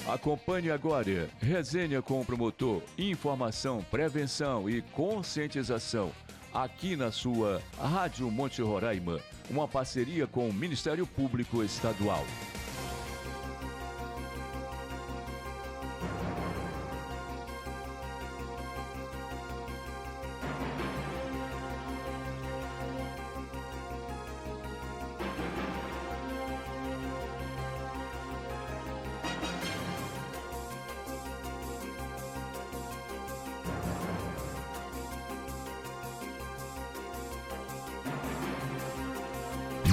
Acompanhe agora resenha com o promotor, informação, prevenção e conscientização aqui na sua Rádio Monte Roraima, uma parceria com o Ministério Público Estadual.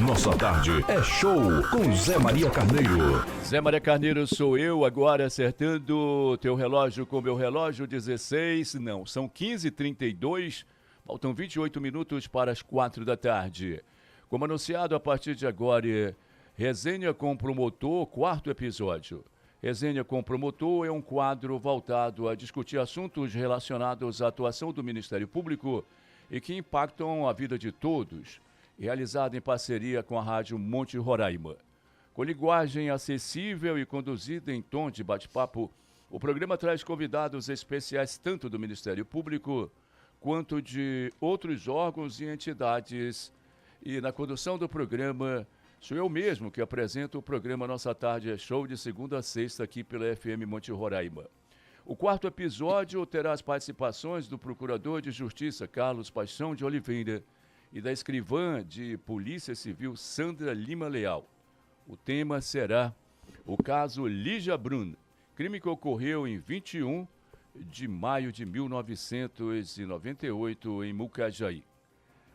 Nossa tarde é show com Zé Maria Carneiro. Zé Maria Carneiro sou eu, agora acertando teu relógio com meu relógio, 16, não, são 15h32, faltam 28 minutos para as 4 da tarde. Como anunciado, a partir de agora, Resenha com o Promotor, quarto episódio. Resenha com o Promotor é um quadro voltado a discutir assuntos relacionados à atuação do Ministério Público e que impactam a vida de todos, realizado em parceria com a Rádio Monte Roraima. Com linguagem acessível e conduzida em tom de bate-papo, o programa traz convidados especiais tanto do Ministério Público quanto de outros órgãos e entidades. E na condução do programa, sou eu mesmo que apresento o programa Nossa Tarde é Show de segunda a sexta aqui pela FM Monte Roraima. O quarto episódio terá as participações do Procurador de Justiça Carlos Paixão de Oliveira e da escrivã de Polícia Civil Sandra Lima Leal. O tema será o caso Lígia Bruna, crime que ocorreu em 21 de maio de 1998 em Mucajaí.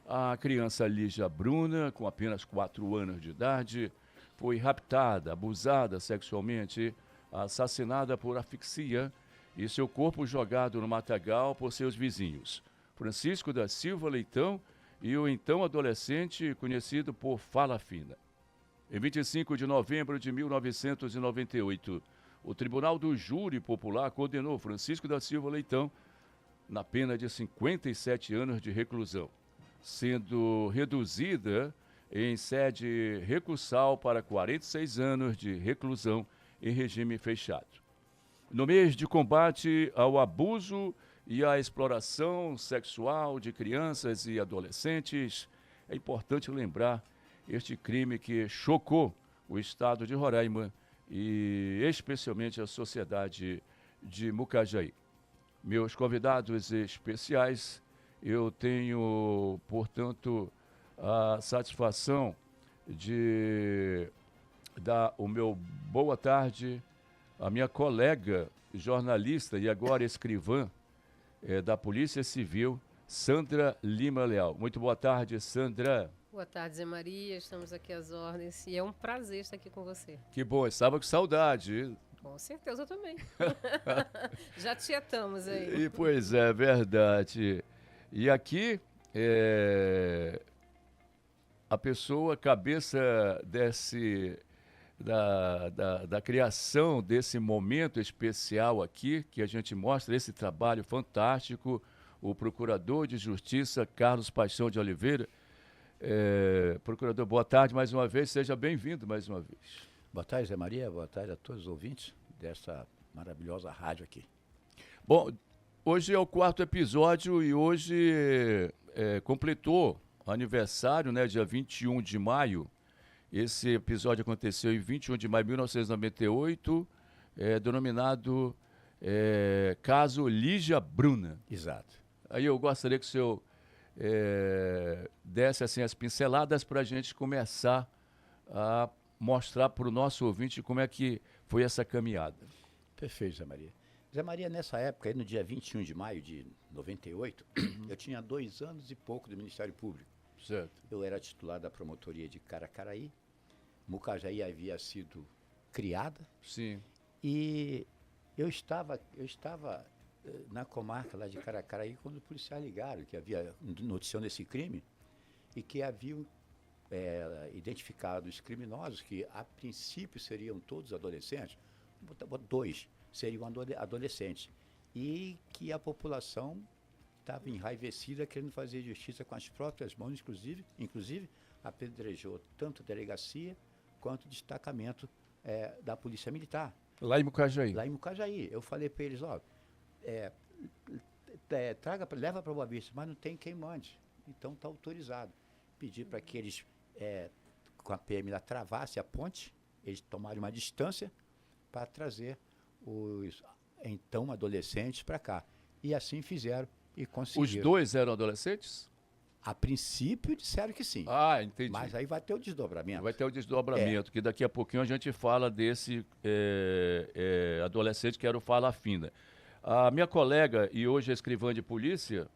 A criança Lígia Bruna, com apenas 4 anos de idade, foi raptada, abusada sexualmente, assassinada por asfixia e seu corpo jogado no matagal por seus vizinhos, Francisco da Silva Leitão e o então adolescente conhecido por Fala Fina. Em 25 de novembro de 1998, o Tribunal do Júri Popular condenou Francisco da Silva Leitão na pena de 57 anos de reclusão, sendo reduzida em sede recursal para 46 anos de reclusão em regime fechado. No mês de combate ao abuso e a exploração sexual de crianças e adolescentes, é importante lembrar este crime que chocou o estado de Roraima e especialmente a sociedade de Mucajaí. Meus convidados especiais, eu tenho, portanto, a satisfação de dar o meu boa tarde à minha colega jornalista e agora escrivã da Polícia Civil, Sandra Lima Leal. Muito boa tarde, Sandra. Boa tarde, Zé Maria. Estamos aqui às ordens e é um prazer estar aqui com você. Que bom, estava com saudade. Com certeza eu também. Já tietamos aí. E, pois é, verdade. E aqui, a pessoa, cabeça da criação desse momento especial aqui, que a gente mostra esse trabalho fantástico, o Procurador de Justiça Carlos Paixão de Oliveira. Procurador, boa tarde mais uma vez, seja bem-vindo mais uma vez. Boa tarde, Zé Maria, boa tarde a todos os ouvintes dessa maravilhosa rádio aqui. Bom, hoje é o quarto episódio e hoje completou o aniversário, né, dia 21 de maio. Esse episódio aconteceu em 21 de maio de 1998, denominado caso Lígia Bruna. Exato. Aí eu gostaria que o senhor desse assim, as pinceladas para a gente começar a mostrar para o nosso ouvinte como é que foi essa caminhada. Perfeito, Zé Maria. Zé Maria, nessa época, aí no dia 21 de maio de 98, eu tinha 2 anos e pouco do Ministério Público. Certo. Eu era titular da promotoria de Caracaraí. Mucajaí havia sido criada. Sim. E eu estava na comarca lá de Caracaraí quando os policiais ligaram que havia notícia desse crime e que haviam identificado os criminosos, que a princípio seriam todos adolescentes, 2 seriam adolescentes, e que a população estava enraivecida, querendo fazer justiça com as próprias mãos, inclusive apedrejou tanto a delegacia quanto o destacamento da Polícia Militar. Lá em Mucajaí. Lá em Mucajaí. Eu falei para eles, ó, leva para Boa Vista, mas não tem quem mande. Então está autorizado. Pedi para que eles, com a PM lá, travassem a ponte, eles tomaram uma distância para trazer os então adolescentes para cá. E assim fizeram e conseguiram. Os dois eram adolescentes? A princípio disseram que sim. Ah, entendi. Mas aí vai ter o desdobramento. Vai ter o desdobramento, que daqui a pouquinho a gente fala desse adolescente que era o Fala Fina. A minha colega, e hoje escrivã de polícia,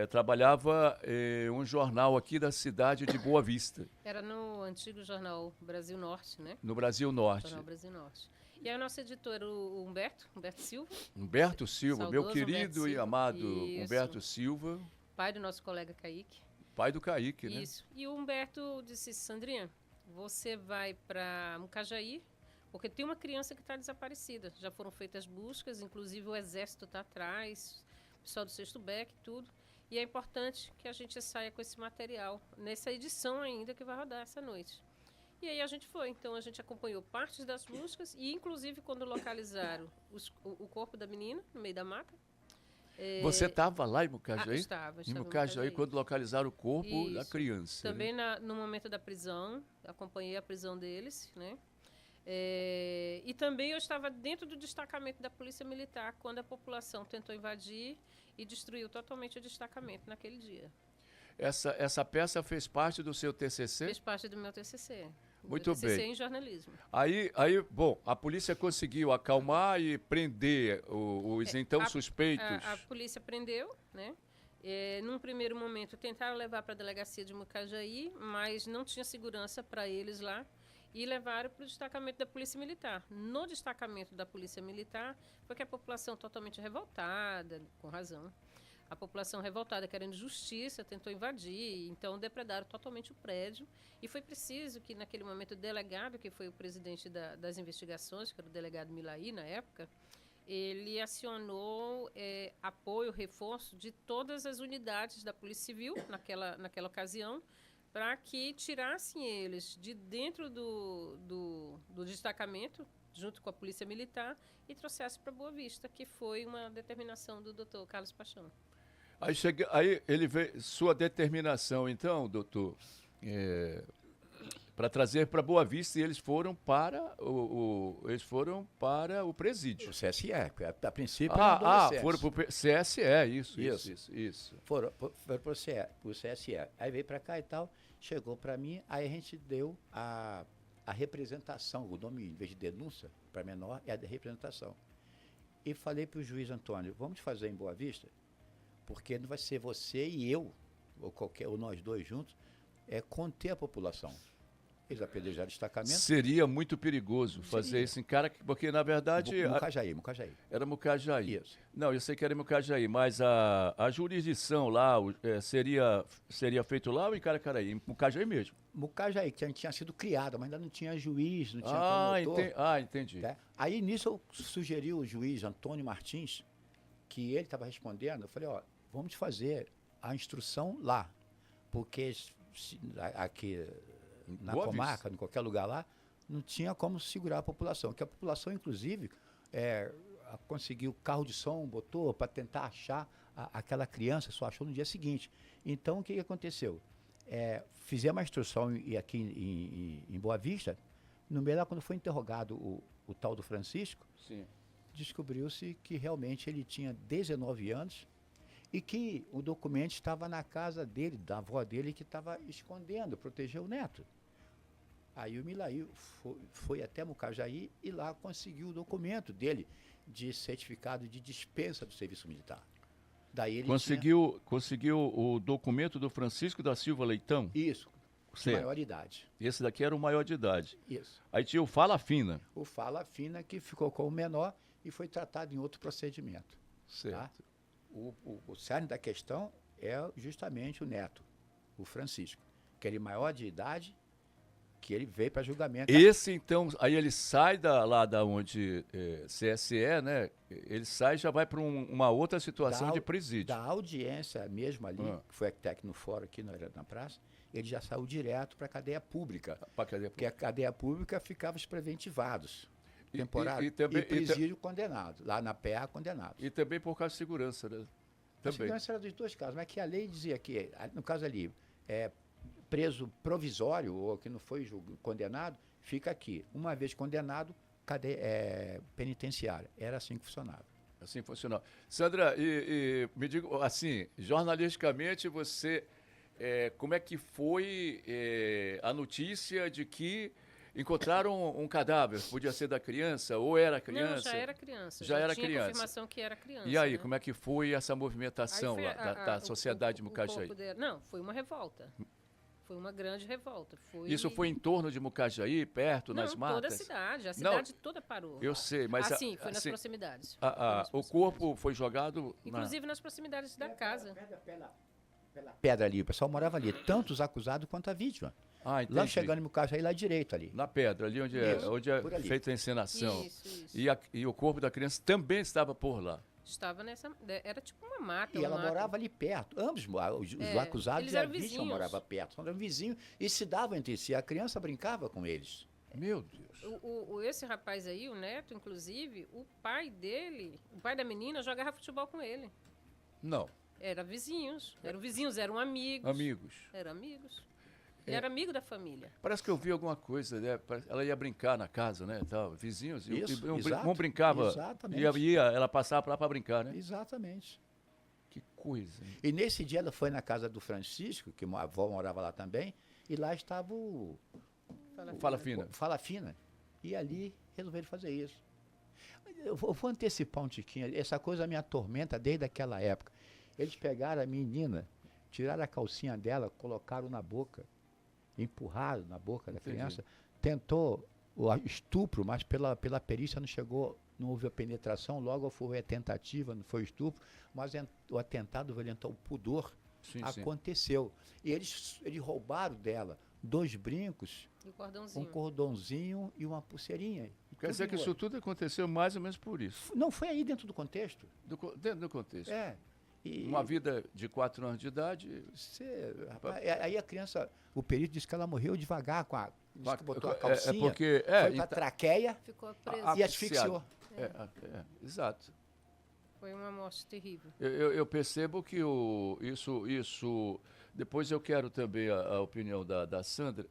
trabalhava em um jornal aqui da cidade de Boa Vista, Era no antigo jornal Brasil Norte, né? no Brasil Norte. Jornal Brasil Norte. E aí o nosso editor era o Humberto Silva, Humberto Silva, meu Saudoso querido Humberto e Silva. amado Isso. Humberto Silva, pai do nosso colega Kaique. pai do Kaique, né? Isso. E o Humberto disse, Sandrinha, você vai para Mucajaí, porque tem uma criança que está desaparecida. Já foram feitas buscas, inclusive o Exército está atrás, o pessoal do 6º BEC, tudo. E é importante que a gente saia com esse material, nessa edição ainda que vai rodar essa noite. E aí a gente foi. Então a gente acompanhou partes das buscas e, inclusive, quando localizaram o corpo da menina no meio da mata. Você estava lá em Mucajaí? Estava Em Mucajaí, quando localizaram o corpo da Isso. criança. Também né? no momento da prisão, acompanhei a prisão deles, né? E também eu estava dentro do destacamento da Polícia Militar, quando a população tentou invadir e destruiu totalmente o destacamento naquele dia. Essa peça fez parte do seu TCC? Fez parte do meu TCC. Muito TCC bem. em jornalismo. Aí, bom, a polícia conseguiu acalmar e prender os então suspeitos. A polícia prendeu, né? Num primeiro momento tentaram levar para a delegacia de Mucajaí, mas não tinha segurança para eles lá e levaram para o destacamento da Polícia Militar. No destacamento da Polícia Militar foi que a população totalmente revoltada, com razão, a população revoltada querendo justiça tentou invadir, então depredaram totalmente o prédio e foi preciso que naquele momento o delegado, que foi o presidente das investigações, que era o delegado Milaí na época, ele acionou apoio, reforço de todas as unidades da Polícia Civil naquela ocasião, para que tirassem eles de dentro do destacamento, junto com a Polícia Militar, e trouxessem para Boa Vista, que foi uma determinação do doutor Carlos Paixão. Aí ele veio, sua determinação, então, doutor, para trazer para Boa Vista, e eles foram para o presídio. O CSE, a princípio Foram para o CSE, isso. Foram para o CSE. Aí veio para cá e tal, chegou para mim, aí a gente deu a representação, o nome, em vez de denúncia, para menor, é a de representação. E falei para o juiz Antônio, vamos fazer em Boa Vista? Porque não vai ser você e eu, ou nós dois juntos, conter a população. Eles apedrejaram o destacamento. Seria muito perigoso fazer isso em cara, porque na verdade... Mucajaí. Era Mucajaí. Isso. Não, eu sei que era Mucajaí, mas a jurisdição lá seria feito lá ou em Caracaraí? Em Mucajaí mesmo? Mucajaí, que tinha sido criada, mas ainda não tinha juiz, não tinha promotor. Entendi. Né? Aí nisso eu sugeri o juiz Antônio Martins, que ele estava respondendo, eu falei, vamos fazer a instrução lá, porque aqui na Boa comarca, Vista. em qualquer lugar lá, não tinha como segurar a população, que a população, inclusive, conseguiu carro de som, botou para tentar achar aquela criança, só achou no dia seguinte. Então, o que aconteceu? Fizemos a instrução aqui em Boa Vista, no meio lá, quando foi interrogado o tal do Francisco, Sim. descobriu-se que realmente ele tinha 19 anos e que o documento estava na casa dele, da avó dele, que estava escondendo, protegeu o neto. Aí o Milaí foi até Mucajaí e lá conseguiu o documento dele de certificado de dispensa do serviço militar. Daí ele conseguiu o documento do Francisco da Silva Leitão? Isso, de maior idade. Esse daqui era o maior de idade. Isso. Aí tinha o Fala Fina. O Fala Fina, que ficou com o menor e foi tratado em outro procedimento. Certo. Tá? O cerne da questão é justamente o neto, o Francisco, que ele maior de idade, que ele veio para julgamento. Esse, então, aí ele sai lá da onde CSE, né? Ele sai e já vai para uma outra situação de presídio. Da audiência mesmo ali, que foi até aqui no fórum, aqui na praça, ele já saiu direto para a cadeia pública. Porque a cadeia pública ficava os preventivados. temporário, e presídio condenado. Lá na PA, condenado. E também por causa de segurança, né? A Também. segurança era dos dois casos, mas que a lei dizia que, no caso ali, preso provisório, ou que não foi condenado, fica aqui. Uma vez condenado, penitenciária. Era assim que funcionava. Assim funcionou. Sandra, e me diga, assim, jornalisticamente, você, como é que foi a notícia de que encontraram um cadáver? Podia ser da criança ou era criança? Não, já era criança. Já era tinha criança. confirmação que era criança. E aí, né? como é que foi essa movimentação Aí foi lá da sociedade de Mucajaí? Não, foi uma revolta. Foi uma grande revolta. Isso foi em torno de Mucajaí, perto, nas matas? Toda a cidade toda parou. Eu sei, mas... Sim, foi nas proximidades. O corpo foi jogado... Inclusive nas proximidades da casa. Pedra ali, o pessoal morava ali, tanto os acusados quanto a vítima. Ah, entendi. Lá chegando em Mucajaí, lá direito ali. Na pedra, ali onde por é ali. feita a encenação. Isso. E o corpo da criança também estava por lá. Estava era tipo uma mata. E ela morava ali perto. Ambos, os acusados e a vítima moravam perto. Eram vizinhos e se davam entre si. A criança brincava com eles. Meu Deus. Esse rapaz aí, o neto, inclusive, o pai da menina, jogava futebol com ele. Não. Eram vizinhos, eram amigos. Amigos. Eram amigos. Ele era amigo da família. Parece que eu vi alguma coisa, né? Ela ia brincar na casa, né? Tal, vizinhos. Isso, um brincava. Exatamente. Ela passava lá para brincar, né? Exatamente. Que coisa. Hein? E nesse dia ela foi na casa do Francisco, que a avó morava lá também, e lá estava o Fala Fina. E ali resolveram fazer isso. Eu vou antecipar um tiquinho. Essa coisa me atormenta desde aquela época. Eles pegaram a menina, tiraram a calcinha dela, colocaram na boca, empurraram na boca da criança. Tentou o estupro, mas pela perícia não houve a penetração, logo foi a tentativa, não foi o estupro, mas o atentado violentou o pudor. Sim, aconteceu. E eles roubaram dela 2 brincos, um cordãozinho e uma pulseirinha. Quer dizer que isso tudo aconteceu mais ou menos por isso? Não, foi aí dentro do contexto. Dentro do contexto. Uma vida de 4 anos de idade. Aí a criança, o perito disse que ela morreu devagar botou a calcinha, foi pra traqueia, ficou presa e asfixiou. Exato. Foi uma morte terrível. Eu percebo que isso. Depois eu quero também a opinião da Sandra,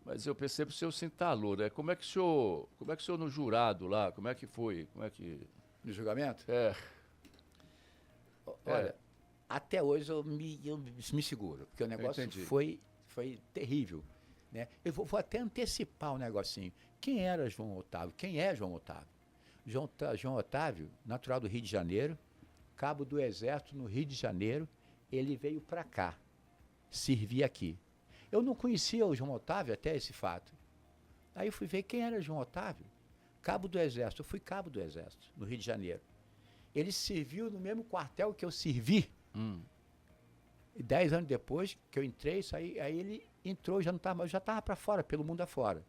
mas eu percebo o senhor se entalou, né? Como é que o senhor no jurado lá, como é que foi? No julgamento? É. Olha, até hoje eu me seguro, porque o negócio foi terrível. Né? Eu vou até antecipar o negocinho. Quem era João Otávio? Quem é João Otávio? João Otávio, natural do Rio de Janeiro, cabo do Exército no Rio de Janeiro, ele veio para cá, servir aqui. Eu não conhecia o João Otávio até esse fato. Aí eu fui ver quem era João Otávio. Cabo do Exército. Eu fui cabo do Exército, no Rio de Janeiro. Ele serviu no mesmo quartel que eu servi. E 10 anos depois que eu entrei, aí ele entrou, já estava para fora, pelo mundo afora.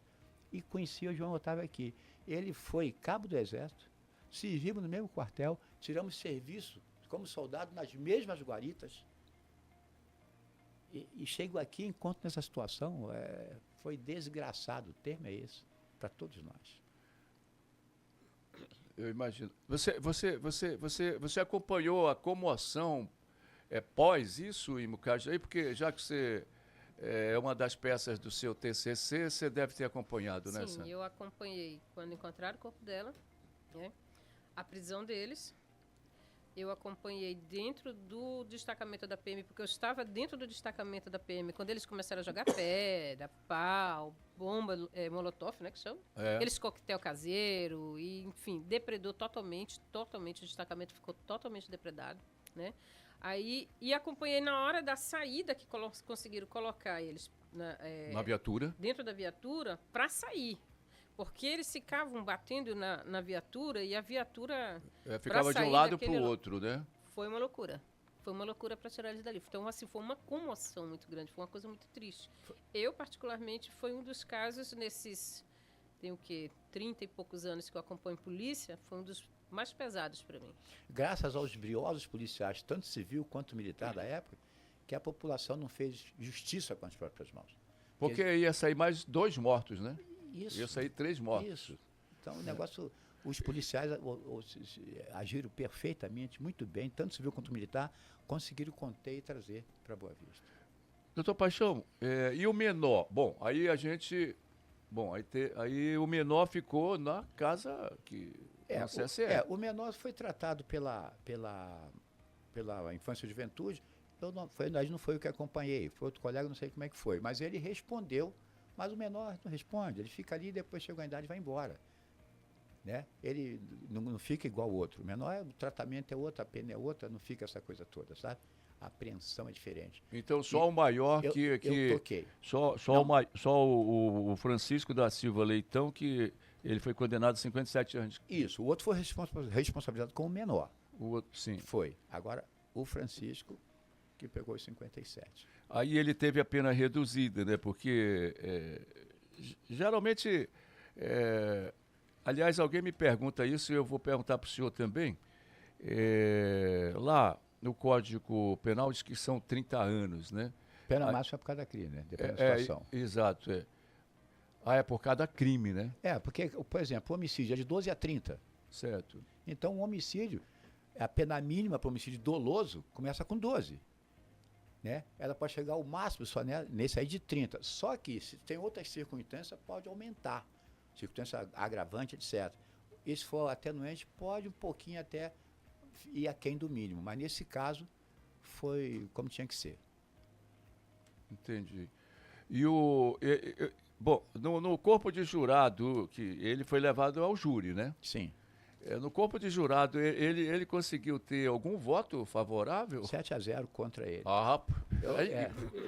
E conheci o João Otávio aqui. Ele foi cabo do Exército, servimos no mesmo quartel, tiramos serviço como soldado nas mesmas guaritas. E chego aqui e encontro nessa situação, foi desgraçado, o termo é esse, para todos nós. Eu imagino. Você acompanhou a comoção pós isso em Mucajaí? Porque já que você é uma das peças do seu TCC, você deve ter acompanhado, né, Sandra? Sim, eu acompanhei quando encontraram o corpo dela, né, a prisão deles. Eu acompanhei dentro do destacamento da PM, porque eu estava dentro do destacamento da PM quando eles começaram a jogar pedra, pau, bomba, molotov, né, que chama? Eles coquetel caseiro, e, enfim, depredou totalmente, o destacamento ficou totalmente depredado, né? Aí, e acompanhei na hora da saída que conseguiram colocar eles na viatura, dentro da viatura, para sair. Porque eles ficavam batendo na viatura e a viatura... ficava de um lado para o outro, né? Foi uma loucura. Foi uma loucura para tirar eles dali. Então, assim, foi uma comoção muito grande, foi uma coisa muito triste. Eu, particularmente, foi um dos casos nesses... Tem o quê? 30 e poucos anos que eu acompanho polícia, foi um dos mais pesados para mim. Graças aos briosos policiais, tanto civil quanto militar da época, que a população não fez justiça com as próprias mãos. Porque ia sair mais 2 mortos, né? Isso. Ia sair 3 mortos. Isso. Então, o negócio, os policiais agiram perfeitamente, muito bem, tanto civil quanto militar, conseguiram conter e trazer para Boa Vista. Doutor Paixão, e o menor? Bom, aí a gente... Bom, aí o menor ficou na casa que... no CSE. O menor foi tratado pela Infância e Juventude. Não foi o que acompanhei, foi outro colega, não sei como é que foi. Mas ele respondeu, mas o menor não responde. Ele fica ali, depois chega a idade e vai embora. Né? Ele não fica igual ao outro. O menor, o tratamento é outro, a pena é outra, não fica essa coisa toda, sabe? A apreensão é diferente. Então, só o maior eu toquei. Só o Francisco da Silva Leitão, que ele foi condenado a 57 anos. Isso, o outro foi responsabilizado com o menor. O outro, sim. Foi. Agora, o Francisco, que pegou os 57. Aí ele teve a pena reduzida, né? Porque geralmente, aliás, alguém me pergunta isso e eu vou perguntar para o senhor também. Lá no Código Penal diz que são 30 anos, né? Pena máxima é por causa da crime, né? Depende da situação. Exato, é por causa da crime, né? Porque, por exemplo, o homicídio é de 12 a 30. Certo. Então, o homicídio, a pena mínima para o homicídio doloso começa com 12. Né? Ela pode chegar ao máximo só nesse aí de 30. Só que, se tem outras circunstâncias, pode aumentar. Circunstância agravante, etc. E se for atenuante, pode um pouquinho até ir aquém do mínimo. Mas, nesse caso, foi como tinha que ser. Entendi. Bom, no corpo de jurado, que ele foi levado ao júri, né? Sim. No corpo de jurado, ele conseguiu ter algum voto favorável? 7-0 contra ele.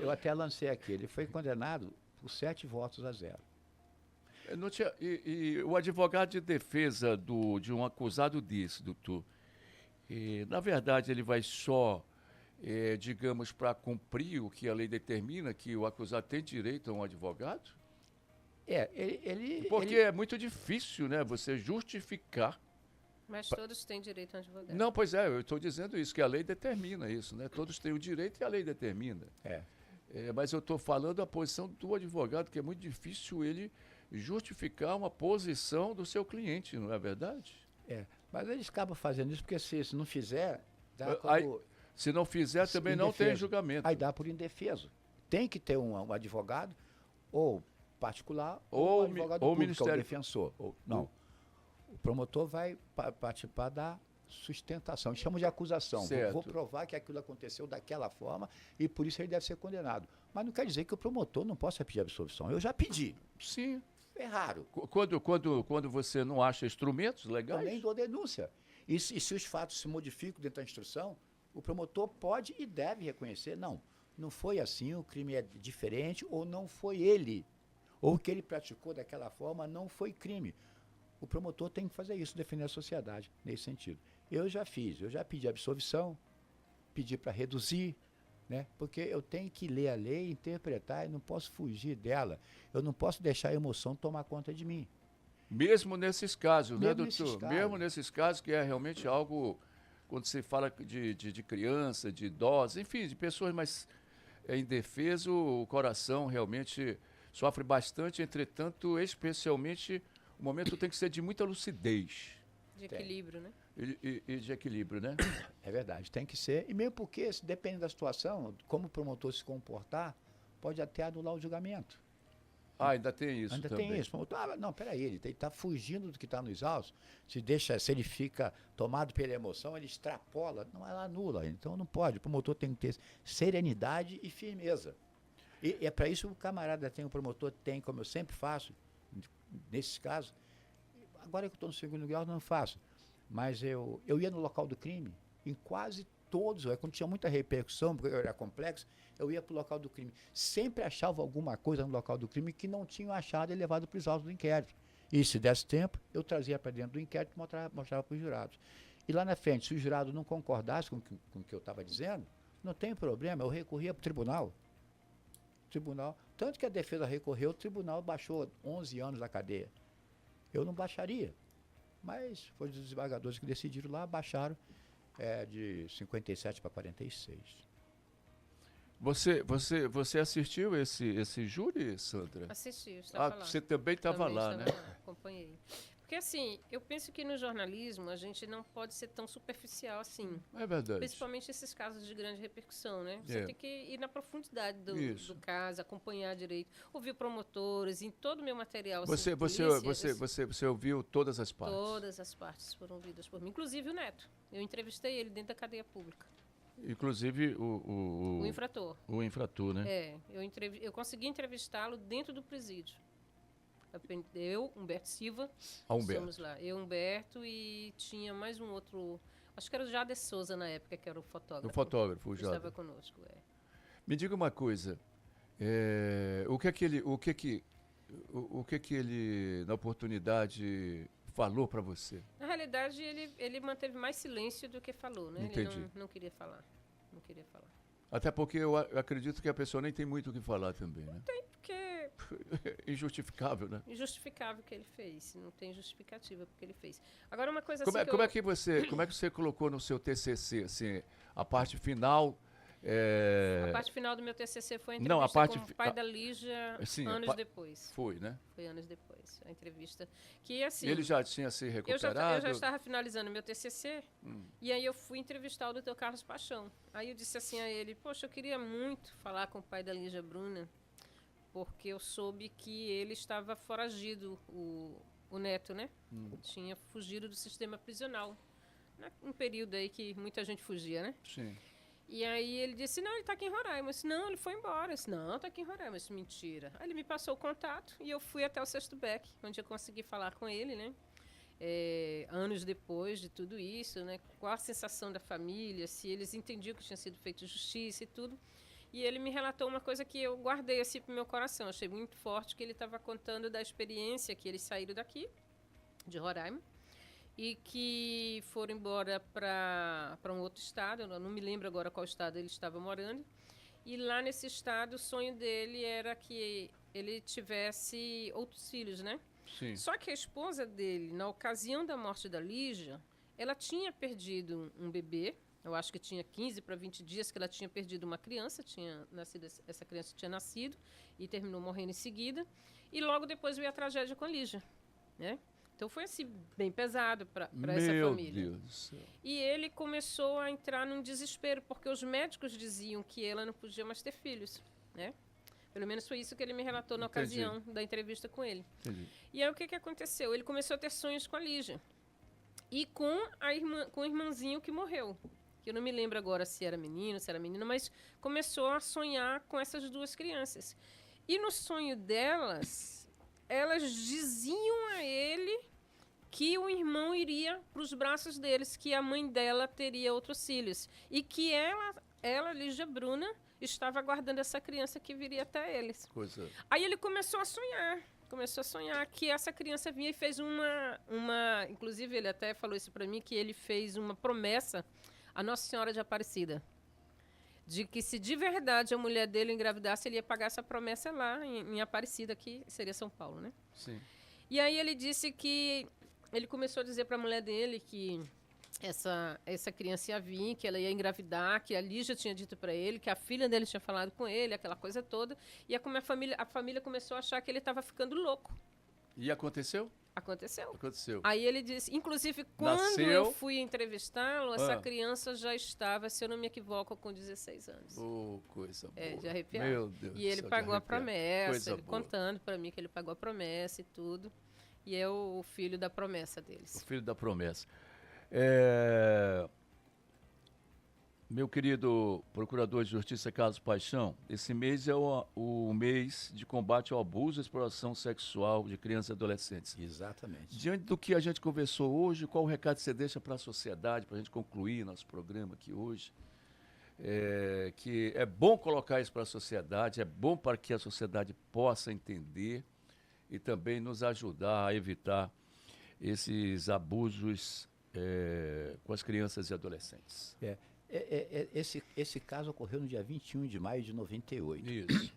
Eu até lancei aqui. Ele foi condenado por 7 votos a 0. Não tinha, e o advogado de defesa de um acusado desse, doutor, na verdade, ele vai só, digamos, para cumprir o que a lei determina, que o acusado tem direito a um advogado? Porque é muito difícil, né, você justificar. Mas todos têm direito a um advogado. Não, pois eu estou dizendo isso, que a lei determina isso, né? Todos têm o direito e a lei determina. Mas eu estou falando a posição do advogado, que é muito difícil ele justificar uma posição do seu cliente, não é verdade? Mas eles acabam fazendo isso porque se não fizer, se não fizer, também não tem julgamento. Aí dá por indefeso. Tem que ter um advogado, ou particular, ou um advogado ou público, Ministério... ou defensor. O promotor vai participar da sustentação. Chama de acusação. Vou provar que aquilo aconteceu daquela forma e por isso ele deve ser condenado. Mas não quer dizer que o promotor não possa pedir absolvição. Eu já pedi. Sim. É raro. Quando você não acha instrumentos legais? Também dou denúncia. E se os fatos se modificam dentro da instrução, o promotor pode e deve reconhecer. Não foi assim, o crime é diferente, ou não foi ele. Ou o que ele praticou daquela forma não foi crime. O promotor tem que fazer isso, defender a sociedade, nesse sentido. Eu já pedi absolvição, pedi para reduzir, né? Porque eu tenho que ler a lei, interpretar e não posso fugir dela. Eu não posso deixar a emoção tomar conta de mim. Mesmo nesses casos, né, doutor? Mesmo nesses casos que é realmente algo, quando se fala de criança, de idosos, enfim, de pessoas mais indefesas, o coração realmente sofre bastante, entretanto, especialmente... O momento tem que ser de muita lucidez. De equilíbrio, né? E de equilíbrio, né? É verdade, tem que ser. E mesmo porque, depende da situação, como o promotor se comportar, pode até anular o julgamento. Ainda tem isso também. Tem isso. O promotor, peraí, ele está fugindo do que está nos autos. Se ele fica tomado pela emoção, ele extrapola, ela anula. Então não pode. O promotor tem que ter serenidade e firmeza. E é para isso que o camarada tem, o promotor tem, como eu sempre faço, nesses casos, agora que eu estou no segundo grau, não faço, mas eu ia no local do crime, em quase todos, quando tinha muita repercussão, porque era complexo, eu ia para o local do crime. Sempre achava alguma coisa no local do crime que não tinham achado e levado para os autos do inquérito. E se desse tempo, eu trazia para dentro do inquérito e mostrava para os jurados. E lá na frente, se o jurado não concordasse com o que eu estava dizendo, não tem problema, eu recorria para o tribunal. Tanto que a defesa recorreu, o tribunal baixou 11 anos da cadeia. Eu não baixaria, mas foram os desembargadores que decidiram lá, baixaram de 57 para 46. Você assistiu esse júri, Sandra? Assisti, eu estava lá. Você também estava lá, né? Acompanhei. Porque, assim, eu penso que no jornalismo a gente não pode ser tão superficial assim. É verdade. Principalmente esses casos de grande repercussão, né? Você É. tem que ir na profundidade Isso. do caso, acompanhar direito, ouvir promotores, em todo o meu material. assim, Você, de você, polícia, você ouviu todas as partes? todas as partes foram ouvidas por mim, inclusive o Neto. Eu entrevistei ele dentro da cadeia pública. Inclusive O infrator. o infrator, né? É, eu consegui entrevistá-lo dentro do presídio. Eu, Humberto Silva, Humberto. somos lá. Eu, Humberto, e tinha mais um outro, acho que era o Jader Souza na época, que era o fotógrafo. O fotógrafo, o que Jader. estava conosco, é. Me diga uma coisa, o que que ele, na oportunidade, falou para você? Na realidade, ele manteve mais silêncio do que falou, né? Entendi. Ele não queria falar. Não queria falar. Até porque eu acredito que a pessoa nem tem muito o que falar também, né? Porque Injustificável, né? injustificável o que ele fez. Não tem justificativa porque ele fez. Agora, uma coisa Como assim é que você colocou no seu TCC, assim, a parte final? A parte final do meu TCC foi a Não, a entrevista parte com o pai da Lígia sim, anos depois. Foi, né? Foi anos depois, a entrevista. Que, assim, Ele já tinha se eu recuperado? já estava finalizando meu TCC, e aí eu fui entrevistar o Dr. Carlos Paixão. Aí eu disse assim a ele, poxa, eu queria muito falar com o pai da Lígia Bruna, porque eu soube que ele estava foragido, o Neto, né? Tinha fugido do sistema prisional. Um período aí que muita gente fugia, né? Sim. E aí ele disse, não, ele está aqui em Roraima. Eu disse, não, ele foi embora. Eu disse, não, está aqui em Roraima. Eu disse, mentira. Aí ele me passou o contato e eu fui até o Sexto Beck, onde eu consegui falar com ele, né? Anos depois de tudo isso, né? Qual a sensação da família, se eles entendiam que tinha sido feita justiça e tudo. E ele me relatou uma coisa que eu guardei assim pro meu coração. Achei muito forte, que ele estava contando da experiência que eles saíram daqui, de Roraima, e que foram embora para um outro estado, eu não me lembro agora qual estado ele estava morando, e lá nesse estado o sonho dele era que ele tivesse outros filhos, né? Sim. Só que a esposa dele, na ocasião da morte da Lígia, ela tinha perdido um bebê, eu acho que tinha 15 para 20 dias que ela tinha perdido uma criança, essa criança tinha nascido e terminou morrendo em seguida, e logo depois veio a tragédia com a Lígia, né? Então foi assim, bem pesado para essa família. Meu Deus do céu. E ele começou a entrar num desespero, porque os médicos diziam que ela não podia mais ter filhos, né? Pelo menos foi isso que ele me relatou na Entendi. ocasião da entrevista com ele. Entendi. E aí o que aconteceu? Ele começou a ter sonhos com a Lígia. E com o irmãozinho que morreu. Que eu não me lembro agora se era menino, se era menina, mas começou a sonhar com essas duas crianças. E no sonho delas, elas diziam a ele que o irmão iria para os braços deles, que a mãe dela teria outros filhos. E que ela, Lígia Bruna, estava aguardando essa criança que viria até eles. Coisa. Aí ele começou a sonhar que essa criança vinha e fez inclusive ele até falou isso para mim, que ele fez uma promessa à Nossa Senhora de Aparecida, de que se de verdade a mulher dele engravidasse, ele ia pagar essa promessa lá em Aparecida, que seria São Paulo, né? Sim. E aí ele disse que ele começou a dizer para a mulher dele que essa criança ia vir, que ela ia engravidar, que a Lígia tinha dito para ele, que a filha dele tinha falado com ele, aquela coisa toda. E a família começou a achar que ele estava ficando louco. E aconteceu? Aconteceu. Aconteceu. Aí ele disse, inclusive, quando Nasceu? eu fui entrevistá-lo, essa Ah. criança já estava, se eu não me equivoco, com 16 anos. Oh, coisa boa. De arrepiar. Meu Deus do E ele céu, de pagou a arrepiar. promessa, Coisa ele boa. contando para mim que ele pagou a promessa e tudo. E é o filho da promessa O deles. filho da promessa. Meu querido Procurador de Justiça Carlos Paixão, esse mês é o mês de combate ao abuso e exploração sexual de crianças e adolescentes. Exatamente. Diante do que a gente conversou hoje, qual o recado você deixa para a sociedade, para a gente concluir nosso programa aqui hoje? Que é bom colocar isso para a sociedade, é bom para que a sociedade possa entender e também nos ajudar a evitar esses abusos com as crianças e adolescentes. Esse caso ocorreu no dia 21 de maio de 98. Isso.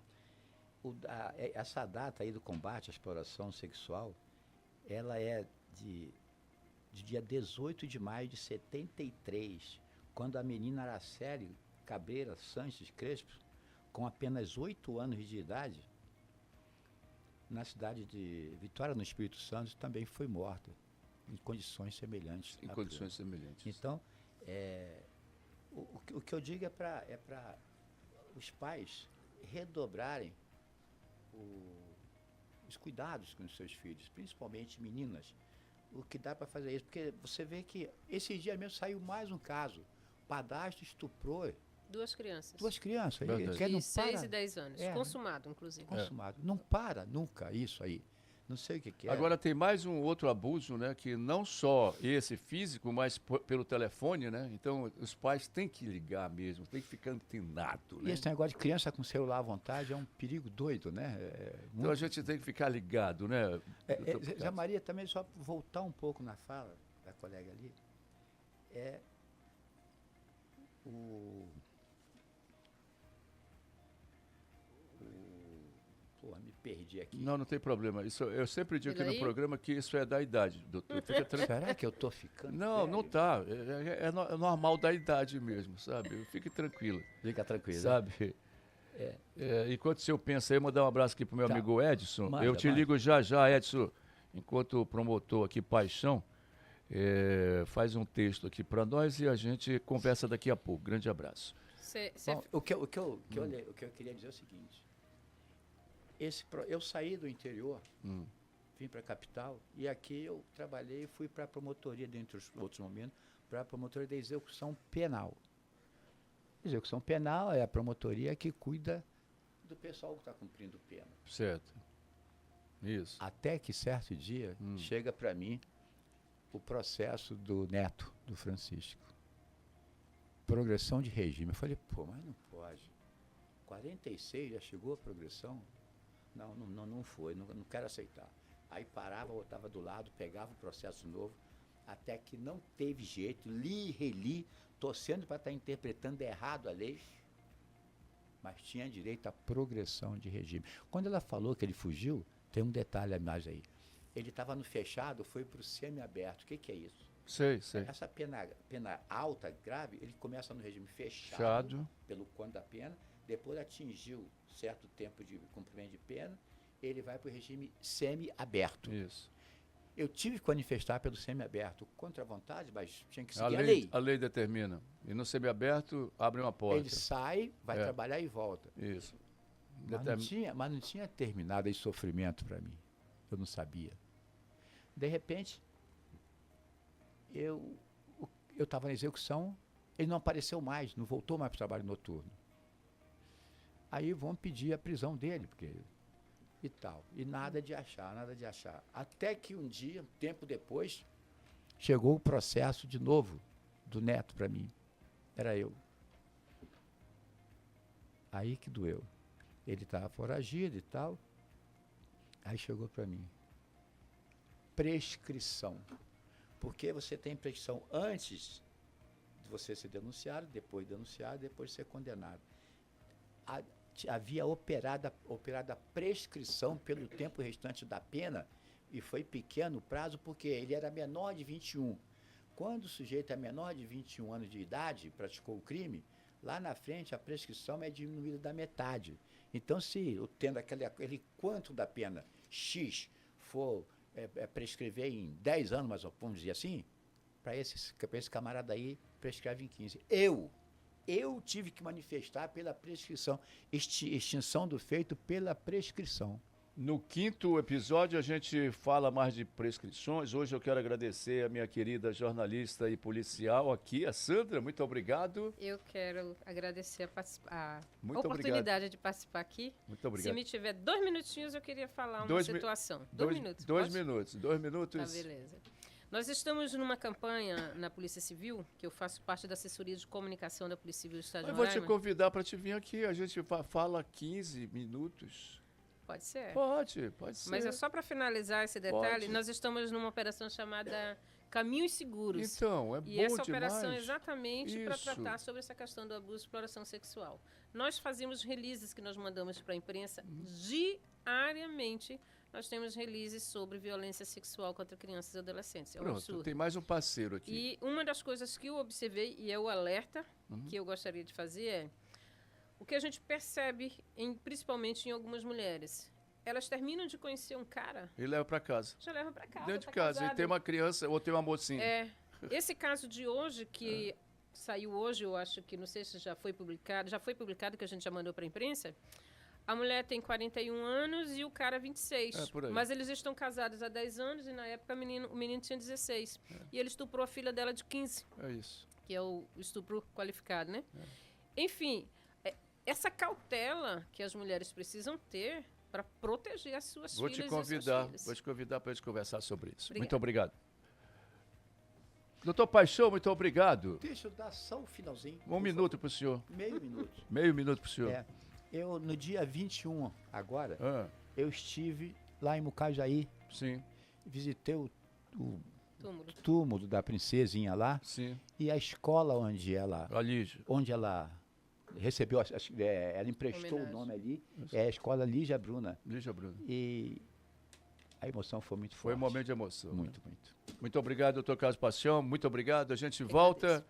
Essa data aí do combate à exploração sexual, ela é de dia 18 de maio de 73, quando a menina Araceli Cabreira Sanches Crespo, com apenas 8 anos de idade, na cidade de Vitória, no Espírito Santo, também foi morta, em condições semelhantes. Em condições semelhantes. Então, o que eu digo é para os pais redobrarem os cuidados com os seus filhos, principalmente meninas. O que dá para fazer isso? Porque você vê que esses dias mesmo saiu mais um caso. O padrasto estuprou 2 crianças. 2 crianças. Verdade. Que não De 6 para, e 10 anos. É, Consumado, inclusive. consumado. Não para nunca isso aí. Não sei o que é. Agora tem mais um outro abuso, né? Que não só esse físico, mas pelo telefone, né? Então os pais têm que ligar mesmo, tem que ficar antenado, E né? esse negócio de criança com celular à vontade é um perigo doido, né? Então a gente tem que ficar ligado, né? doutor Zé Picasso? Maria, também só voltar um pouco na fala da colega ali, Porra, me perdi aqui. Não tem problema. Isso, eu sempre digo aqui Pela no aí? programa que isso é da idade, doutor. Fica tranquilo. Será que eu tô ficando Não, não velho? tá. É normal da idade mesmo, sabe? Fique tranquilo, Fica tranquilo. sabe? Enquanto o senhor pensa aí, mandar um abraço aqui pro meu Tá. amigo Edson. Manda, Eu te manda. ligo já já, Edson, enquanto o promotor aqui, Paixão, faz um texto aqui para nós e a gente conversa daqui a pouco. Grande abraço. Bom, o que eu queria dizer é o seguinte. Eu saí do interior, vim para a capital, e aqui eu trabalhei e fui para a promotoria, dentre os outros momentos, para a promotoria da execução penal. Execução penal é a promotoria que cuida do pessoal que está cumprindo pena. Certo. Isso. Até que certo dia chega para mim o processo do neto, do Francisco. Progressão de regime. Eu falei, pô, mas não pode. 46 já chegou a progressão? Não foi, não quero aceitar. Aí parava, botava do lado, pegava o processo novo, até que não teve jeito, li e reli, torcendo para estar interpretando errado a lei, mas tinha direito à progressão de regime. Quando ela falou que ele fugiu, tem um detalhe a mais aí. Ele estava no fechado, foi para o semiaberto. O que é isso? Sei. Essa pena alta, grave, ele começa no regime fechado, Fechado. pelo quanto da pena, depois atingiu certo tempo de cumprimento de pena, ele vai para o regime semi-aberto. Isso. Eu tive que manifestar pelo semiaberto contra a vontade, mas tinha que seguir a lei. A lei determina. E no semiaberto, abre uma porta. Ele sai, vai trabalhar e volta. Isso. Mas não tinha terminado esse sofrimento para mim. Eu não sabia. De repente, eu estava na execução, ele não apareceu mais, não voltou mais para o trabalho noturno. Aí vão pedir a prisão dele, porque e tal. E nada de achar. Até que um dia, tempo depois, chegou o processo de novo do neto para mim. Era eu. Aí que doeu. Ele estava foragido e tal. Aí chegou para mim. Prescrição. Porque você tem prescrição antes de você ser denunciado, depois de ser condenado. Havia operada a prescrição pelo tempo restante da pena e foi pequeno o prazo porque ele era menor de 21. Quando o sujeito é menor de 21 anos de idade, praticou o crime, lá na frente a prescrição é diminuída da metade. Então, se tendo aquele quanto da pena X for prescrever em 10 anos, mas vamos dizer assim, para esse camarada aí, prescreve em 15. Eu tive que manifestar pela prescrição, extinção do feito pela prescrição. No 5º episódio a gente fala mais de prescrições. Hoje eu quero agradecer a minha querida jornalista e policial aqui, a Sandra. Muito obrigado. Eu quero agradecer a Muito oportunidade de participar aqui. Muito obrigado. Se me tiver 2 minutinhos, eu queria falar uma situação. 2 minutos. 2 pode? minutos. 2 minutos. Tá, beleza. Nós estamos numa campanha na Polícia Civil, que eu faço parte da assessoria de comunicação da Polícia Civil do Estado de Eu vou te Roraima. convidar para te vir aqui. A gente fala 15 minutos. Pode ser. Pode ser. Mas é só para finalizar esse detalhe, Pode. nós estamos numa operação chamada Caminhos Seguros. Então, é bom E essa operação é demais. exatamente para Isso. tratar sobre essa questão do abuso e exploração sexual. Nós fazemos releases que nós mandamos para a imprensa diariamente. Nós temos releases sobre violência sexual contra crianças e adolescentes. É um Pronto, absurdo. tem mais um parceiro aqui. E uma das coisas que eu observei, e é o alerta que eu gostaria de fazer, é o que a gente percebe, principalmente em algumas mulheres. elas terminam de conhecer um cara, E leva para casa. já levam para casa. Dentro de tá casa. E casado. tem uma criança ou tem uma mocinha. Esse caso de hoje, que saiu hoje, eu acho que, não sei se já foi publicado, que a gente já mandou para a imprensa. A mulher tem 41 anos e o cara 26. É, por aí. Mas eles estão casados há 10 anos e na época o menino tinha 16. E ele estuprou a filha dela de 15, É isso. que é o estupro qualificado, né? Enfim, essa cautela que as mulheres precisam ter para proteger as suas Vou filhas te e as suas convidar filhas. para a gente conversar sobre isso. Obrigada. Muito obrigado. Doutor Paixão, muito obrigado. Deixa eu dar só o finalzinho. Um minuto para o senhor. Meio minuto. Meio minuto para o senhor. É, eu, no dia 21, agora, Ah, eu estive lá em Mucajaí, sim, visitei o Túmulo. túmulo da princesinha lá sim. e a escola onde ela recebeu, ela emprestou Homenagem. o nome ali, é a escola Lígia Bruna. Lígia Bruno. E a emoção foi muito Foi forte. um momento de emoção. Muito, muito. Muito obrigado, doutor Carlos Paixão. Muito obrigado. A gente volta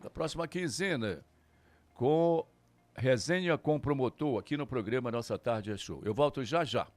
na próxima quinzena com resenha com o promotor aqui no programa Nossa Tarde é Show. Eu volto já já.